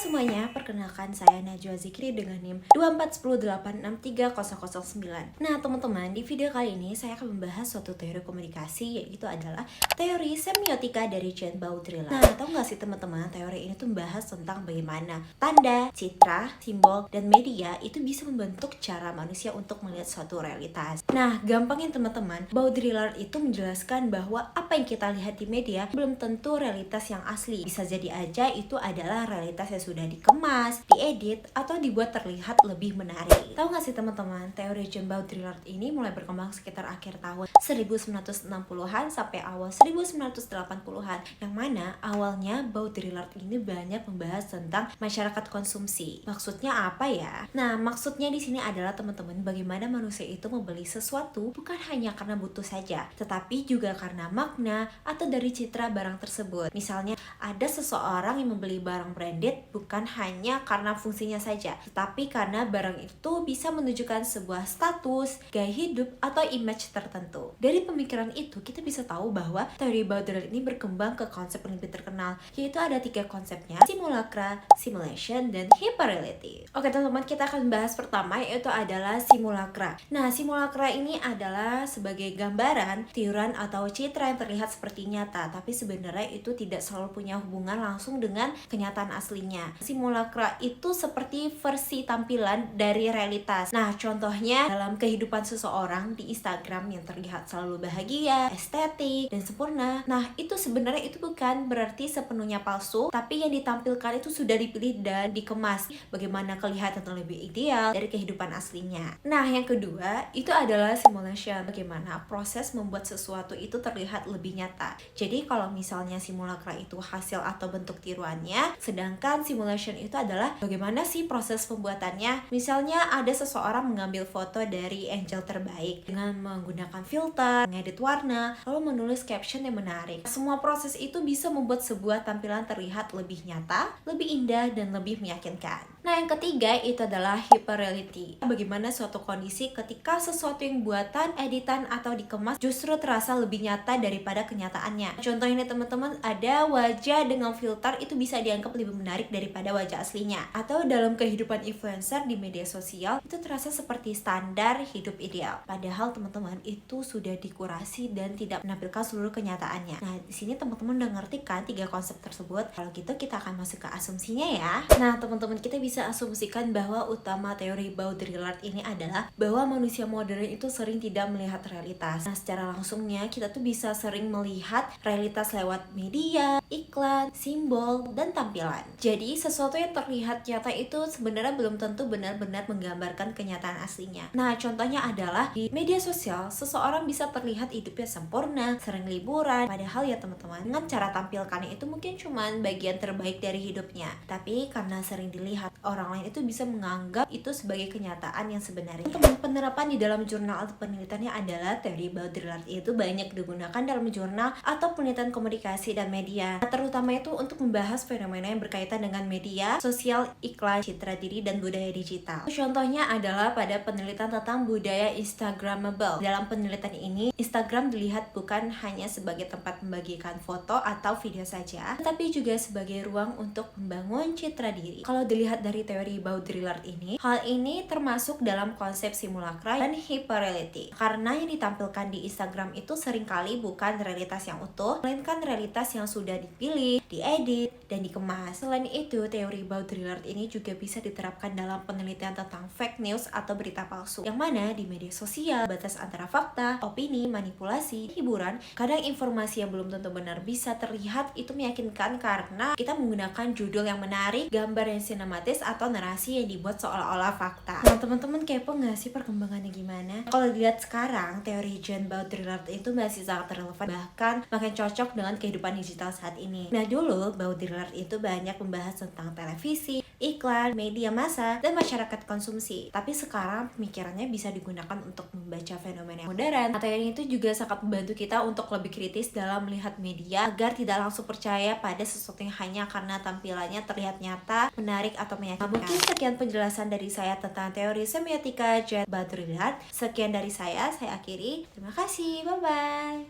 semuanya, perkenalkan saya Najwa Zikri dengan NIM 24108630009. Nah teman-teman, di video kali ini saya akan membahas suatu teori komunikasi, yaitu adalah teori semiotika dari Jean Baudrillard. Nah, tahu nggak sih teman-teman, teori ini tuh membahas tentang bagaimana tanda, citra, simbol, dan media itu bisa membentuk cara manusia untuk melihat suatu realitas. Nah, gampangnya teman-teman, Baudrillard itu menjelaskan bahwa apa yang kita lihat di media belum tentu realitas yang asli. Bisa jadi aja itu adalah realitas yang sudah dikemas, diedit, atau dibuat terlihat lebih menarik. Tahu nggak sih teman-teman, teori Jean Baudrillard ini mulai berkembang sekitar akhir tahun 1960-an sampai awal 1980-an, yang mana awalnya Baudrillard ini banyak membahas tentang masyarakat konsumsi. Maksudnya apa ya? Nah, maksudnya di sini adalah teman-teman, bagaimana manusia itu membeli sesuatu bukan hanya karena butuh saja, tetapi juga karena makna atau dari citra barang tersebut. Misalnya, ada seseorang yang membeli barang branded bukan hanya karena fungsinya saja, tetapi karena barang itu bisa menunjukkan sebuah status, gaya hidup, atau image tertentu. Dari pemikiran itu, kita bisa tahu bahwa teori Baudrillard ini berkembang ke konsep yang lebih terkenal, yaitu ada 3 konsepnya: simulacra, simulation, dan hyperreality. Oke teman-teman, kita akan bahas pertama, yaitu adalah simulacra. Nah, simulacra ini adalah sebagai gambaran, tiuran, atau citra yang terlihat seperti nyata, tapi sebenarnya itu tidak selalu punya hubungan langsung dengan kenyataan aslinya. Simulacra itu seperti versi tampilan dari realitas. Nah, contohnya dalam kehidupan seseorang di Instagram yang terlihat selalu bahagia, estetik, dan sempurna. Nah, itu sebenarnya itu bukan berarti sepenuhnya palsu, tapi yang ditampilkan itu sudah dipilih dan dikemas bagaimana kelihatan lebih ideal dari kehidupan aslinya. Nah, yang kedua itu adalah simulation, bagaimana proses membuat sesuatu itu terlihat lebih nyata. Jadi kalau misalnya simulacra itu hasil atau bentuk tiruannya, sedangkan simulation itu adalah bagaimana sih proses pembuatannya. Misalnya ada seseorang mengambil foto dari angel terbaik dengan menggunakan filter, mengedit warna, lalu menulis caption yang menarik. Semua proses itu bisa membuat sebuah tampilan terlihat lebih nyata, lebih indah, dan lebih meyakinkan. Nah, yang ketiga itu adalah hyperreality. Bagaimana suatu kondisi ketika sesuatu yang buatan, editan, atau dikemas justru terasa lebih nyata daripada kenyataannya. Contoh ini teman-teman, ada wajah dengan filter itu bisa dianggap lebih menarik daripada wajah aslinya. Atau dalam kehidupan influencer di media sosial itu terasa seperti standar hidup ideal. Padahal teman-teman itu sudah dikurasi dan tidak menampilkan seluruh kenyataannya. Nah, di sini teman-teman udah ngerti kan 3 konsep tersebut? Kalau gitu kita akan masuk ke asumsinya ya. Nah, teman-teman, kita bisa asumsikan bahwa utama teori Baudrillard ini adalah bahwa manusia modern itu sering tidak melihat realitas. Nah, secara langsungnya kita tuh bisa sering melihat realitas lewat media, iklan, simbol, dan tampilan. Jadi, sesuatu yang terlihat nyata itu sebenarnya belum tentu benar-benar menggambarkan kenyataan aslinya. Nah, contohnya adalah di media sosial, seseorang bisa terlihat hidupnya sempurna, sering liburan, padahal ya teman-teman, dengan cara tampilkannya itu mungkin cuman bagian terbaik dari hidupnya. Tapi karena sering dilihat, orang lain itu bisa menganggap itu sebagai kenyataan yang sebenarnya. Penerapan di dalam jurnal atau penelitiannya adalah teori Baudrillard itu banyak digunakan dalam jurnal atau penelitian komunikasi dan media. Terutama itu untuk membahas fenomena yang berkaitan dengan media, sosial, iklan, citra diri, dan budaya digital. Contohnya adalah pada penelitian tentang budaya Instagramable. Dalam penelitian ini, Instagram dilihat bukan hanya sebagai tempat membagikan foto atau video saja, tetapi juga sebagai ruang untuk membangun citra diri. Kalau dilihat dari teori Baudrillard ini, hal ini termasuk dalam konsep simulacra dan hyperreality. Karena yang ditampilkan di Instagram itu seringkali bukan realitas yang utuh, melainkan realitas yang sudah dipilih, diedit, dan dikemas. Selain itu, teori Baudrillard ini juga bisa diterapkan dalam penelitian tentang fake news atau berita palsu, yang mana di media sosial, batas antara fakta, opini, manipulasi, hiburan, kadang informasi yang belum tentu benar bisa terlihat itu meyakinkan karena kita menggunakan judul yang menarik, gambar yang sinematis, atau narasi yang dibuat seolah-olah fakta. Nah, teman-teman kepo nggak sih perkembangannya gimana? Kalau dilihat sekarang, teori Jean Baudrillard itu masih sangat relevan, bahkan makin cocok dengan kehidupan digital saat ini. Nah, dulu Baudrillard itu banyak membahas tentang televisi, iklan, media massa, dan masyarakat konsumsi. Tapi sekarang pemikirannya bisa digunakan untuk membaca fenomena modern. Atau yang itu juga sangat membantu kita untuk lebih kritis dalam melihat media agar tidak langsung percaya pada sesuatu yang hanya karena tampilannya terlihat nyata, menarik, atau meyakinkan. Nah, mungkin sekian penjelasan dari saya tentang teori semiotika Jean Baudrillard. Sekian dari saya akhiri. Terima kasih, bye-bye.